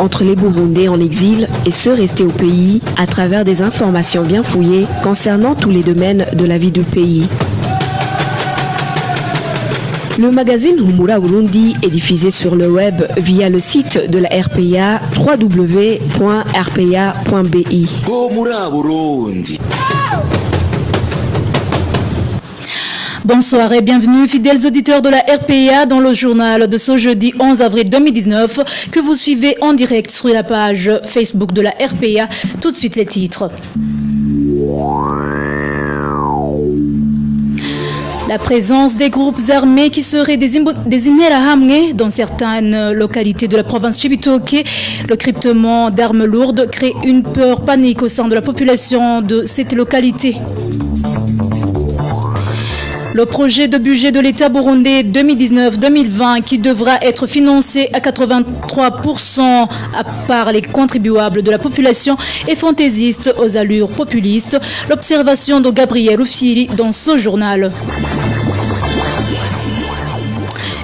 entre les Burundais en exil et ceux restés au pays à travers des informations bien fouillées concernant tous les domaines de la vie du pays. Le magazine Humura Burundi est diffusé sur le web via le site de la RPA www.rpa.bi. Bonsoir et bienvenue fidèles auditeurs de la RPA dans le journal de ce jeudi 11 avril 2019 que vous suivez en direct sur la page Facebook de la RPA. Tout de suite les titres. La présence des groupes armés qui seraient désignés à Hamné dans certaines localités de la province Chibitoke, le cryptement d'armes lourdes crée une peur panique au sein de la population de cette localité. Le projet de budget de l'État burundais 2019-2020 qui devra être financé à 83% par les contribuables de la population est fantaisiste aux allures populistes. L'observation de Gabriel Rufiri dans ce journal.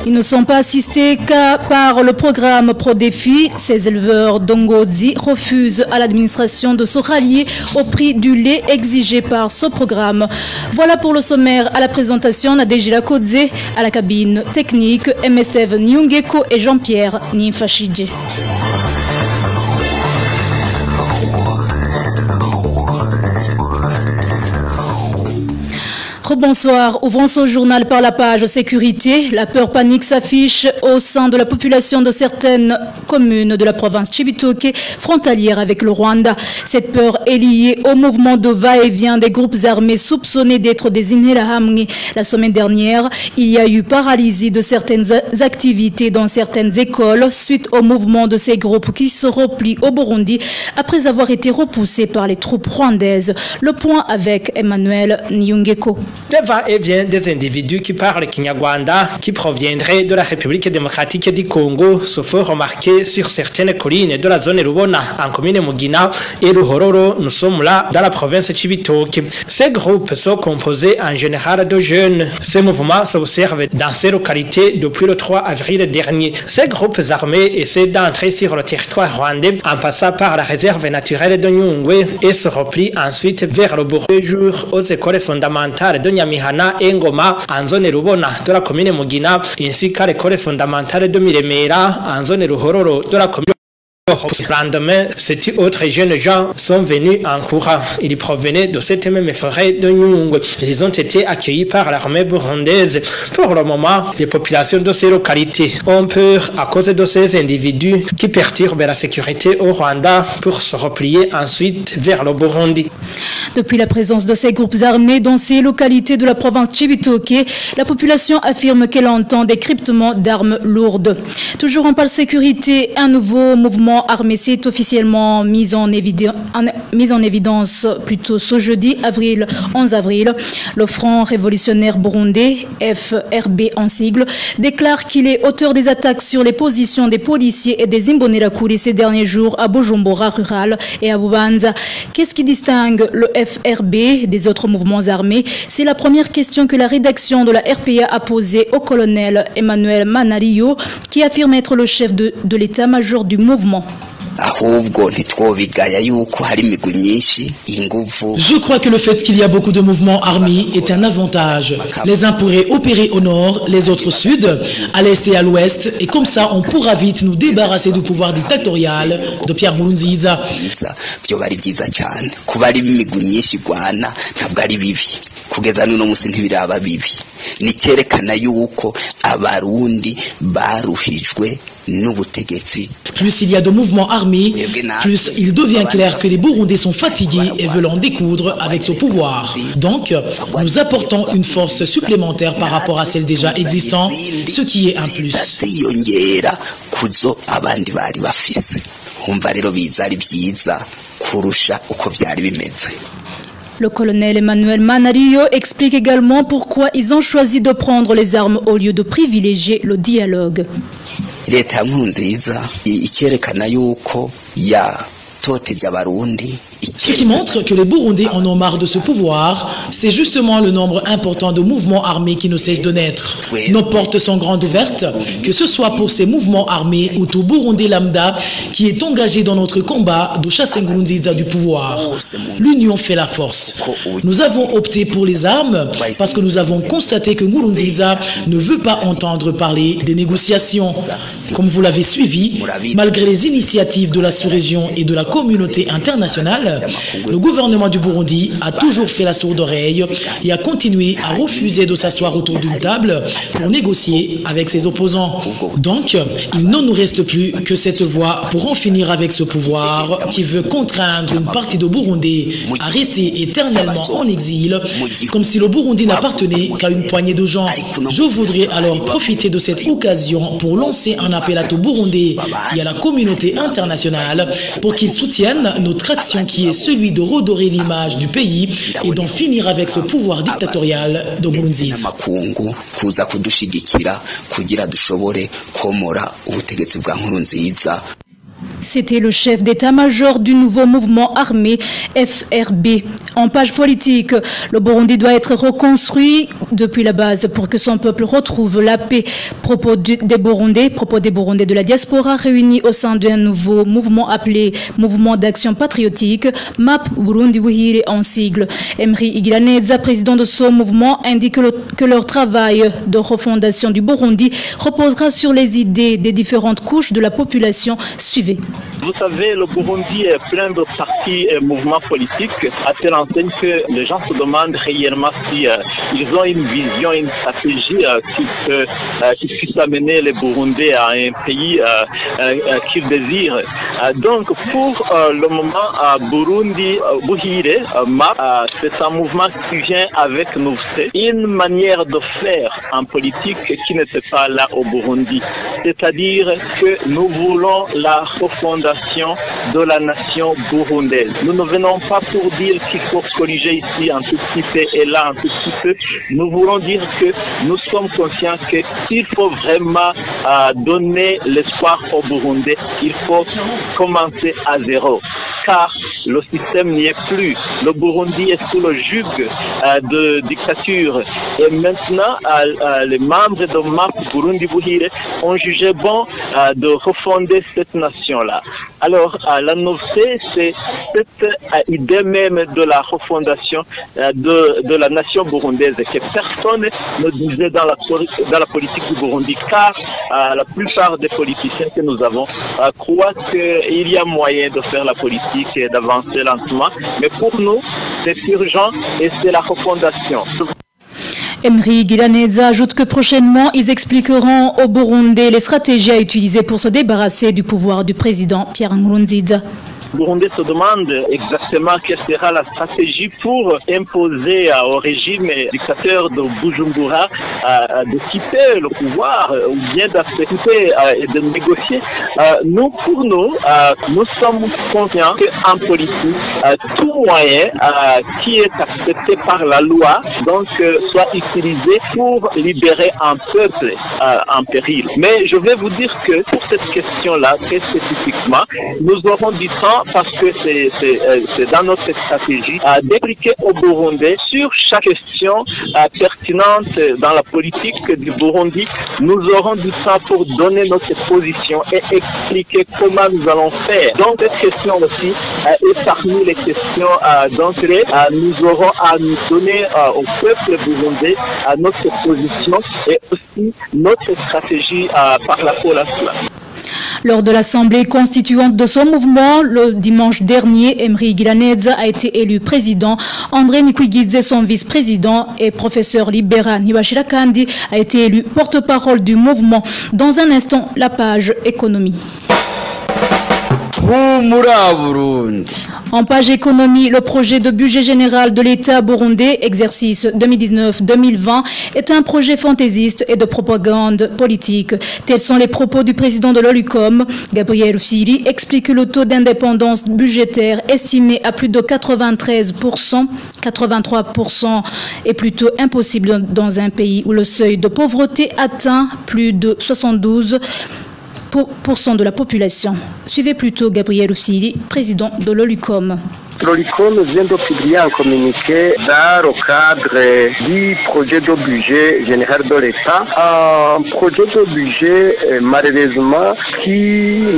Ils ne sont pas assistés qu'à par le programme Pro-Défi. Ces éleveurs d'Ongozi refusent à l'administration de se rallier au prix du lait exigé par ce programme. Voilà pour le sommaire. À la présentation, Nadejila Kodze, à la cabine technique, Msteve Nyungeko et Jean-Pierre Nimfashidje. Bonsoir, ouvrons ce journal par la page sécurité. La peur panique s'affiche au sein de la population de certaines communes de la province Chibitoke, frontalière avec le Rwanda. Cette peur est liée au mouvement de va-et-vient des groupes armés soupçonnés d'être désignés la Hamni. La semaine dernière, il y a eu paralysie de certaines activités dans certaines écoles suite au mouvement de ces groupes qui se replient au Burundi après avoir été repoussés par les troupes rwandaises. Le point avec Emmanuel Nyungeko. Le va-et-vient des individus qui parlent Kinyarwanda, qui proviendraient de la République démocratique du Congo, se font remarquer sur certaines collines de la zone Rubona, en commune Mugina et Ruhororo. Nous sommes là dans la province Chibitoke. Ces groupes sont composés en général de jeunes. Ces mouvements s'observent dans ces localités depuis le 3 avril dernier. Ces groupes armés essaient d'entrer sur le territoire rwandais en passant par la réserve naturelle de Nyungwe et se replient ensuite vers le Burundi aux écoles fondamentales de Nyamihana et Ngoma en zone Rubona de la commune Mugina ainsi qu'à l'école fondamentale de Miremera en zone Ruhororo de la commune. Le lendemain, ces autres jeunes gens sont venus en courant. Ils provenaient de cette même forêt de Nyungwe. Ils ont été accueillis par l'armée burundaise. Pour le moment, les populations de ces localités ont peur à cause de ces individus qui perturbent la sécurité au Rwanda pour se replier ensuite vers le Burundi. Depuis la présence de ces groupes armés dans ces localités de la province Chibitoke, la population affirme qu'elle entend des cryptements d'armes lourdes. Toujours en parle sécurité, un nouveau mouvement armé s'est officiellement mis en évidence plutôt ce jeudi 11 avril. Le Front révolutionnaire burundais, FRB en sigle, déclare qu'il est auteur des attaques sur les positions des policiers et des Imbonerakure ces derniers jours à Bujumbura rural et à Bubanza. Qu'est-ce qui distingue le FRB des autres mouvements armés? C'est la première question que la rédaction de la RPA a posée au colonel Emmanuel Manario, qui affirme être le chef de l'état-major du mouvement. Je crois que le fait qu'il y a beaucoup de mouvements armés est un avantage. Les uns pourraient opérer au nord, les autres au sud, à l'est et à l'ouest, et comme ça on pourra vite nous débarrasser du pouvoir dictatorial de Pierre Nkurunziza. Plus il y a de mouvements armés, plus il devient clair que les Burundais sont fatigués et veulent en découdre avec ce pouvoir. Donc, nous apportons une force supplémentaire par rapport à celle déjà existante, ce qui est un plus. Le colonel Emmanuel Manario explique également pourquoi ils ont choisi de prendre les armes au lieu de privilégier le dialogue. Ce qui montre que les Burundais en ont marre de ce pouvoir, c'est justement le nombre important de mouvements armés qui ne cessent de naître. Nos portes sont grandes ouvertes, que ce soit pour ces mouvements armés ou tout Burundais lambda qui est engagé dans notre combat de chasser Nkurunziza du pouvoir. L'union fait la force. Nous avons opté pour les armes parce que nous avons constaté que Nkurunziza ne veut pas entendre parler des négociations. Comme vous l'avez suivi, malgré les initiatives de la sous-région et de la communauté internationale, le gouvernement du Burundi a toujours fait la sourde oreille et a continué à refuser de s'asseoir autour d'une table pour négocier avec ses opposants. Donc, il ne nous reste plus que cette voie pour en finir avec ce pouvoir qui veut contraindre une partie de Burundais à rester éternellement en exil, comme si le Burundi n'appartenait qu'à une poignée de gens. Je voudrais alors profiter de cette occasion pour lancer un appel à tout Burundais et à la communauté internationale pour qu'ils soutiennent notre action qui est celui de redorer l'image du pays et d'en finir avec ce pouvoir dictatorial de Nkurunziza. C'était le chef d'état-major du nouveau mouvement armé FRB. En page politique, le Burundi doit être reconstruit depuis la base pour que son peuple retrouve la paix. Propos des Burundais de la diaspora réunis au sein d'un nouveau mouvement appelé Mouvement d'action patriotique, MAP Burundi Buhire en sigle. Emery Igiraneza, président de ce mouvement, indique que leur travail de refondation du Burundi reposera sur les idées des différentes couches de la population. Suivez. Vous savez, le Burundi est plein de partis et mouvements politiques à telle enseigne que les gens se demandent réellement si ils ont une vision, une stratégie qui puisse amener les Burundais à un pays qu'ils désirent. Donc, pour le moment, Burundi Buhire, MAP, c'est un mouvement qui vient avec une manière de faire en politique qui n'était pas là au Burundi. C'est-à-dire que nous voulons la refondation de la nation burundaise. Nous ne venons pas pour dire qu'il faut corriger ici un tout petit peu et là un tout petit peu. Nous voulons dire que nous sommes conscients qu'il faut vraiment donner l'espoir aux Burundais. Il faut commencer à zéro. Car le système n'y est plus. Le Burundi est sous le joug de dictature. Et maintenant, les membres de MAP Burundi Buhire ont jugé bon de refonder cette nation-là. Alors, la nouveauté, c'est cette idée même de la refondation de la nation burundaise que personne ne disait dans la politique du Burundi, car la plupart des politiciens que nous avons croient qu'il y a moyen de faire la politique et d'avancer lentement. Mais pour nous, c'est urgent et c'est la refondation. Emery Igiraneza ajoute que prochainement, ils expliqueront aux Burundais les stratégies à utiliser pour se débarrasser du pouvoir du président Pierre Nkurunziza. Le Burundi se demande exactement quelle sera la stratégie pour imposer au régime dictateur de Bujumbura de quitter le pouvoir ou bien d'accepter et de négocier. Pour nous, nous sommes conscients qu'en politique, tout moyen qui est accepté par la loi donc soit utilisé pour libérer un peuple en péril. Mais je vais vous dire que pour cette question-là, très spécifiquement, nous aurons du temps parce que c'est dans notre stratégie d'expliquer aux Burundais sur chaque question pertinente dans la politique du Burundi. Nous aurons du temps pour donner notre position et expliquer comment nous allons faire. Donc cette question aussi est parmi les questions d'entrée. Nous aurons à nous donner au peuple burundais notre position et aussi notre stratégie par rapport à cela. Lors de l'Assemblée constituante de son mouvement, le dimanche dernier, Emery Igiraneza a été élu président. André Nikwigidze, son vice-président, et professeur Libera Nibashirakandi a été élu porte-parole du mouvement. Dans un instant, la page économie. En page économie, le projet de budget général de l'État burundais, exercice 2019-2020, est un projet fantaisiste et de propagande politique. Tels sont les propos du président de l'OLUCOM. Gabriel Rufyiri explique que le taux d'indépendance budgétaire estimé à plus de 93%, 83% est plutôt impossible dans un pays où le seuil de pauvreté atteint plus de 72%. de la population. Suivez plutôt Gabriel Oussili, président de l'OLUCOM. L'OLUCOM vient de publier un communiqué dans le cadre du projet de budget général de l'État. Un projet de budget, malheureusement, qui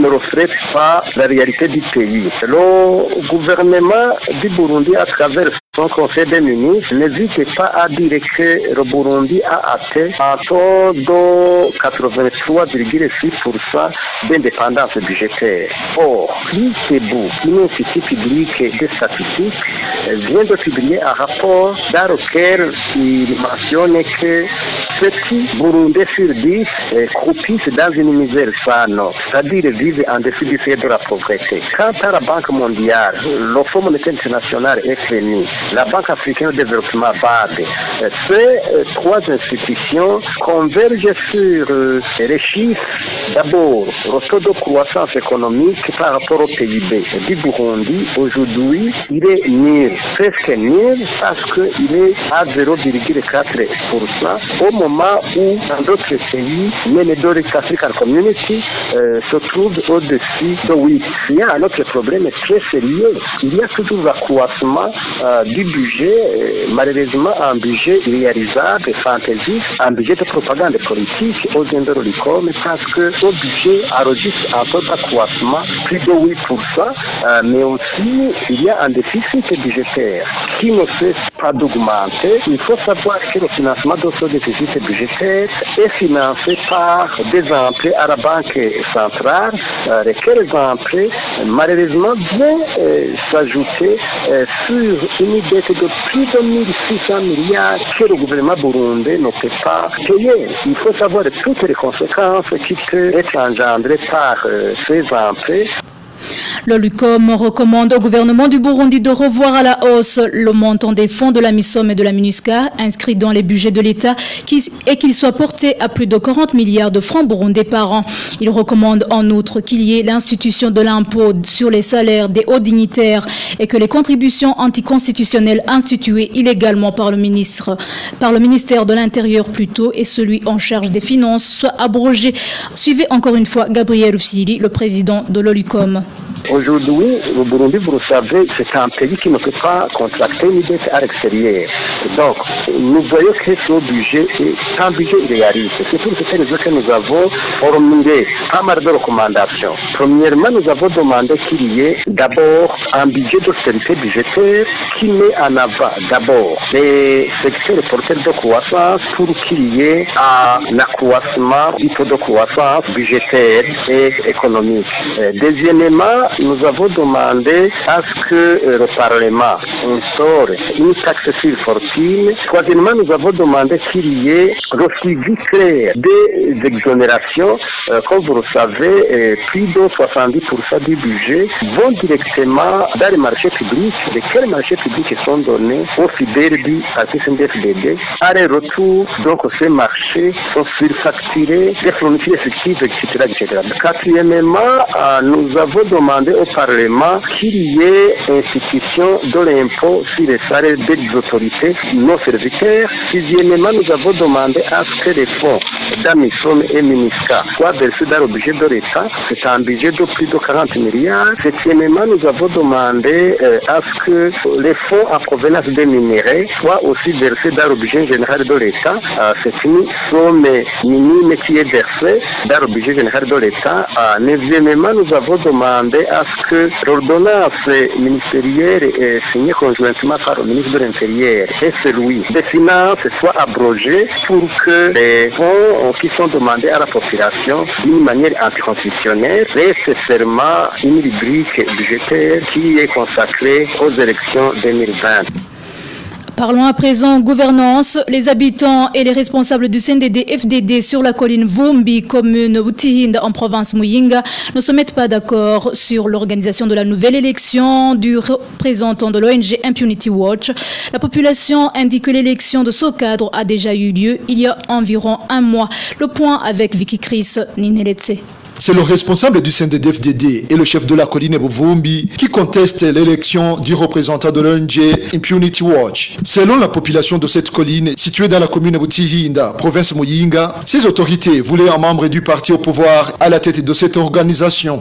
ne reflète pas la réalité du pays. Le gouvernement du Burundi, à travers son conseil des ministres, n'hésite pas à dire que le Burundi a atteint un taux de 83,6% d'indépendance budgétaire. Or, l'ICBU, l'Institut public des statistiques, vient de publier un rapport dans lequel il mentionne que petits Burundais sur 10 croupissent dans une misère sane, c'est-à-dire vivent en dessous du seuil de la pauvreté. Quant à la Banque mondiale, le Fonds monétaire international FMI, la Banque africaine de développement BAD, ces trois institutions convergent sur les chiffres. D'abord, le taux de croissance économique par rapport au PIB du Burundi, aujourd'hui, il est nul, presque nul, parce qu'il est à 0,4%, au moment où dans d'autres pays, même dans les African Community, se trouve au-dessus de 8. Il y a un autre problème très sérieux. Il y a toujours l'accroissement du budget, malheureusement un budget réalisable, fantaisiste, un budget de propagande politique au sein de l'OLUCOM, parce que ce budget enregistre un taux d'accroissement plus de 8%, mais aussi il y a un déficit budgétaire qui ne cesse pas d'augmenter. Il faut savoir que le financement de ce déficit budgétaire est financé par des emprunts à la Banque centrale, lesquels emprunts malheureusement viennent s'ajouter sur une dette de plus de 1600 milliards que le gouvernement burundais ne peut pas payer. Il faut savoir toutes les conséquences qui peuvent être engendrées par ces emprunts. L'OLUCOM recommande au gouvernement du Burundi de revoir à la hausse le montant des fonds de la MISOM et de la MINUSCA inscrits dans les budgets de l'État et qu'il soit porté à plus de 40 milliards de francs burundais par an. Il recommande en outre qu'il y ait l'institution de l'impôt sur les salaires des hauts dignitaires et que les contributions anticonstitutionnelles instituées illégalement par le ministère de l'Intérieur plutôt et celui en charge des finances soient abrogées. Suivez encore une fois Gabriel Oussili, le président de l'OLUCOM. Aujourd'hui, le Burundi, vous le savez, c'est un pays qui ne peut pas contracter une dette à l'extérieur. Donc, nous voyons que ce budget est un budget réaliste. C'est pour cette raison que nous avons formulé pas mal de recommandations. Premièrement, nous avons demandé qu'il y ait d'abord un budget d'austérité budgétaire qui met en avant d'abord les secteurs porteurs de croissance pour qu'il y ait un accroissement du taux de croissance budgétaire et économique. Deuxièmement, nous avons demandé à ce que le Parlement instaure une taxe sur fortune. Troisièmement, nous avons demandé qu'il y ait le suivi clair des exonérations. Comme vous le savez, plus de 70% du budget vont directement dans les marchés publics. Lesquels marchés publics sont donnés aux fidèles du parti CNDD-FDD. À leur retour, donc, ces marchés sont surfacturés, des fournitures effectives, etc. Quatrièmement, nous avons demandé au Parlement qu'il y ait institution de l'impôt sur les salaires des autorités non serviteurs. Sixièmement, nous avons demandé à ce que les fonds d'AMISOM et MINUSCA soient versés dans le budget de l'État. C'est un budget de plus de 40 milliards. Septièmement, nous avons demandé à ce que les fonds en provenance des minéraux soient aussi versés dans le budget général de l'État. C'est une somme minime qui est versée dans le budget général de l'État. Neuvièmement, nous avons demandé à ce que l'ordonnance ministérielle signée conjointement par le ministre de l'Intérieur et celui des Finances soit abrogée pour que les fonds qui sont demandés à la population d'une manière anticonstitutionnelle restent seulement une rubrique budgétaire qui est consacrée aux élections 2020. Parlons à présent gouvernance. Les habitants et les responsables du CNDD-FDD sur la colline Vumbi, commune Utihinda en province Muyinga, ne se mettent pas d'accord sur l'organisation de la nouvelle élection du représentant de l'ONG Impunity Watch. La population indique que l'élection de ce cadre a déjà eu lieu il y a environ un mois. Le point avec Vicky Chris Nineletse. C'est le responsable du CNDD-FDD et le chef de la colline Buvumbi qui conteste l'élection du représentant de l'ONG Impunity Watch. Selon la population de cette colline située dans la commune de Butihinda, province Muyinga, ces autorités voulaient un membre du parti au pouvoir à la tête de cette organisation.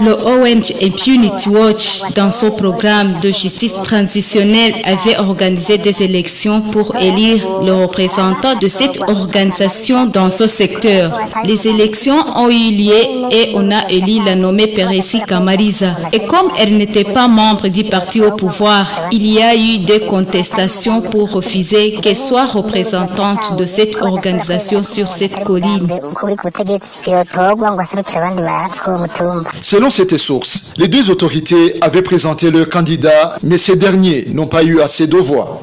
Le ONG Impunity Watch, dans son programme de justice transitionnelle, avait organisé des élections pour élire le représentant de cette organisation dans ce secteur. Les élections ont eu lieu et on a élu la nommée Peressi Kamariza. Et comme elle n'était pas membre du parti au pouvoir, il y a eu des contestations pour refuser qu'elle soit représentante de cette organisation sur cette colline. Selon cette source, les deux autorités avaient présenté leurs candidats, mais ces derniers n'ont pas eu assez de voix.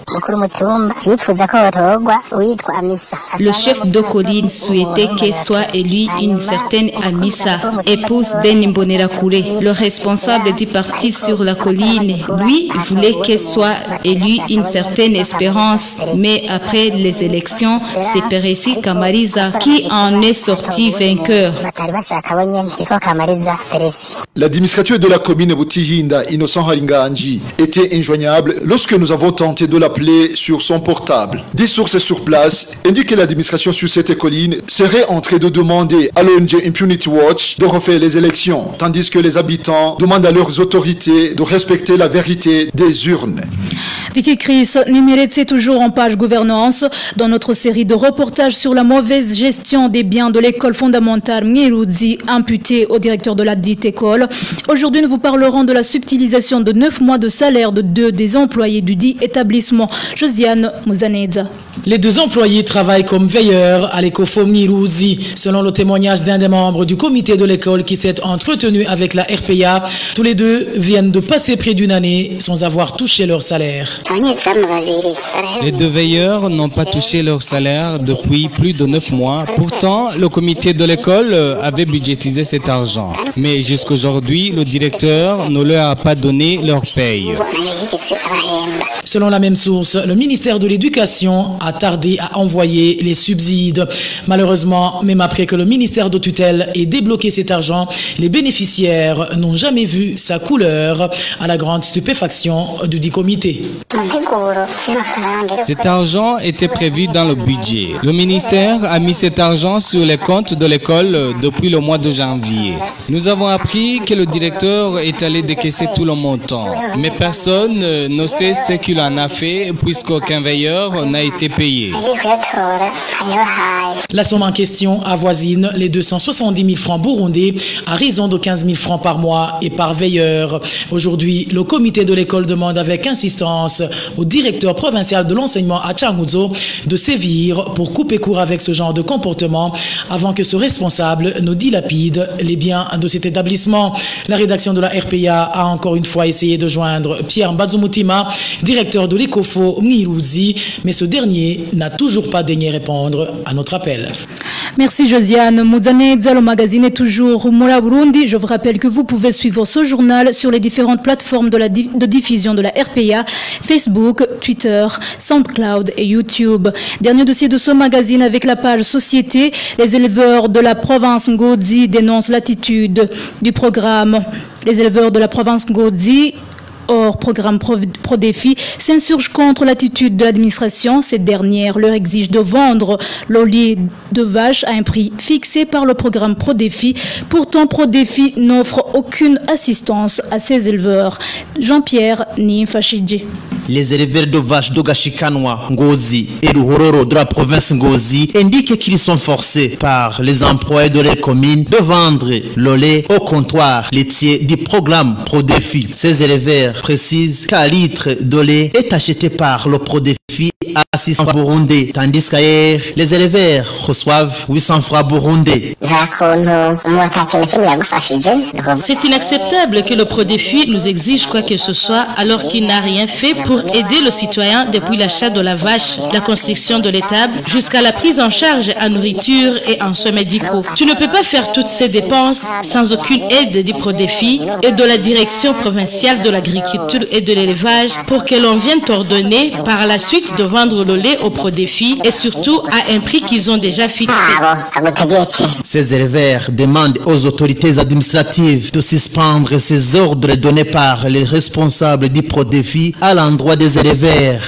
Le chef de colline souhaitait qu'elle soit élue une certaine Amissa, épouse d'Enimbonera Kouré. Le responsable du parti sur la colline, lui, voulait qu'elle soit élue une certaine Espérance, mais après les élections, c'est Peressi Kamariza qui en est sorti vainqueur. L'administrateur de la commune Butihinda, Innocent Haringanji, était injoignable lorsque nous avons tenté de l'appeler sur son portable. Des sources sur place indiquent que l'administration sur cette colline serait en train de demander à l'ONG Impunity Watch de refaire les élections, tandis que les habitants demandent à leurs autorités de respecter la vérité des urnes. Vicky Chris, Niniretse toujours en page gouvernance. Dans notre série de reportages sur la mauvaise gestion des biens de l'école fondamentale Mngiruzi, imputée au directeur de la dite école. Aujourd'hui, nous vous parlerons de la subtilisation de 9 mois de salaire de 2 des employés du dit établissement. Josiane Mouzanedza. Les 2 employés travaillent comme veilleurs à l'écofo Mngiruzi. Selon le témoignage d'un des membres du comité de l'école qui s'est entretenu avec la RPA, tous les 2 viennent de passer près d'une année sans avoir touché leur salaire. Les 2 veilleurs n'ont pas touché leur salaire depuis plus de 9 mois. Pourtant, le comité de l'école avait budgétisé cet argent. Mais jusqu'aujourd'hui, le directeur ne leur a pas donné leur paye. Selon la même source, le ministère de l'Éducation a tardé à envoyer les subsides. Malheureusement, même après que le ministère de tutelle ait débloqué cet argent, les bénéficiaires n'ont jamais vu sa couleur, à la grande stupéfaction du dit comité. Cet argent était prévu dans le budget. Le ministère a mis cet argent sur les comptes de l'école depuis le mois de janvier. Nous avons appris que le directeur est allé décaisser tout le montant. Mais personne ne sait ce qu'il en a fait puisqu'aucun veilleur n'a été payé. La somme en question avoisine les 270 000 francs burundais à raison de 15 000 francs par mois et par veilleur. Aujourd'hui, le comité de l'école demande avec insistance au directeur provincial de l'enseignement à Changuzo de sévir pour couper court avec ce genre de comportement avant que ce responsable ne dilapide les biens de cet établissement. La rédaction de la RPA a encore une fois essayé de joindre Pierre Mbazumutima, directeur de l'Ecofo Mngiruzi, mais ce dernier n'a toujours pas daigné répondre à notre appel. Merci Josiane. Mouzanedza, le magazine est toujours Moula Burundi. Je vous rappelle que vous pouvez suivre ce journal sur les différentes plateformes de diffusion de la RPA, Facebook, Twitter, SoundCloud et YouTube. Dernier dossier de ce magazine avec la page Société. Les éleveurs de la province Ngozi dénoncent l'attitude du programme. Les éleveurs de la province Ngozi hors programme Pro-Défi s'insurgent contre l'attitude de l'administration. Cette dernière leur exige de vendre le lait de vache à un prix fixé par le programme Pro-Défi. Pourtant, Pro-Défi n'offre aucune assistance à ses éleveurs. Jean-Pierre Nimfachidji. Les éleveurs de vaches d'Ogashikanwa, Ngozi et Ruhororo de la province Ngozi indiquent qu'ils sont forcés par les employés de les communes de vendre le lait au comptoir laitier du programme Pro-Défi. Ces éleveurs précisent qu'un litre de lait est acheté par le Pro-Défi à 600 francs burundais, tandis qu'ailleurs, les éleveurs reçoivent 800 francs burundais. C'est inacceptable que le Pro-Défi nous exige quoi que ce soit alors qu'il n'a rien fait pour aider le citoyen depuis l'achat de la vache, la construction de l'étable, jusqu'à la prise en charge en nourriture et en soins médicaux. Tu ne peux pas faire toutes ces dépenses sans aucune aide du Pro-Défi et de la direction provinciale de l'agriculture et de l'élevage pour que l'on vienne t'ordonner par la suite ensuite de vendre le lait au Prodéfi et surtout à un prix qu'ils ont déjà fixé. Ces éleveurs demandent aux autorités administratives de suspendre ces ordres donnés par les responsables du Prodéfi à l'endroit des éleveurs.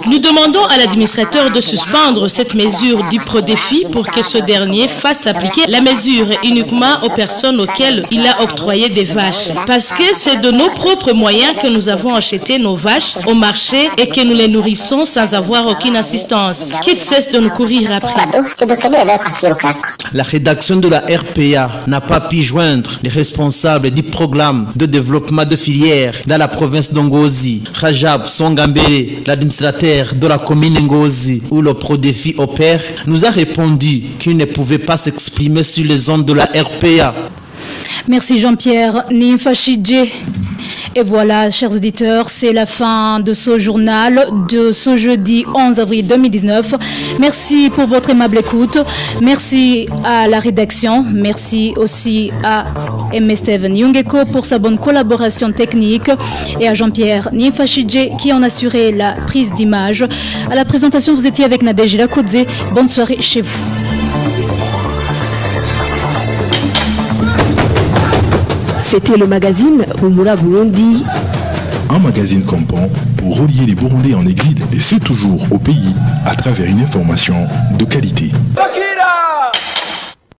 Nous demandons à l'administrateur de suspendre cette mesure du Prodéfi pour que ce dernier fasse appliquer la mesure uniquement aux personnes auxquelles il a octroyé des vaches. Parce que c'est de nos propres moyens que nous avons acheté nos vaches au marché et que nous les nourrissons sans avoir aucune assistance. Qu'ils cessent de nous courir après. La rédaction de la RPA n'a pas pu joindre les responsables du programme de développement de filières dans la province d'Ngozi. Rajab Songambele, l'administrateur de la commune Ngozi où le Prodéfi opère, nous a répondu qu'il ne pouvait pas s'exprimer sur les ondes de la RPA. Merci Jean-Pierre Nimfachidje. Et voilà, chers auditeurs, c'est la fin de ce journal de ce jeudi 11 avril 2019. Merci pour votre aimable écoute. Merci à la rédaction. Merci aussi à M. Steven Yungeko pour sa bonne collaboration technique et à Jean-Pierre Nimfachidje qui en assurait la prise d'image. À la présentation, vous étiez avec Nadège Lakodze. Bonne soirée chez vous. C'était le magazine Rumura Burundi. Un magazine campant pour relier les Burundais en exil et c'est toujours au pays à travers une information de qualité.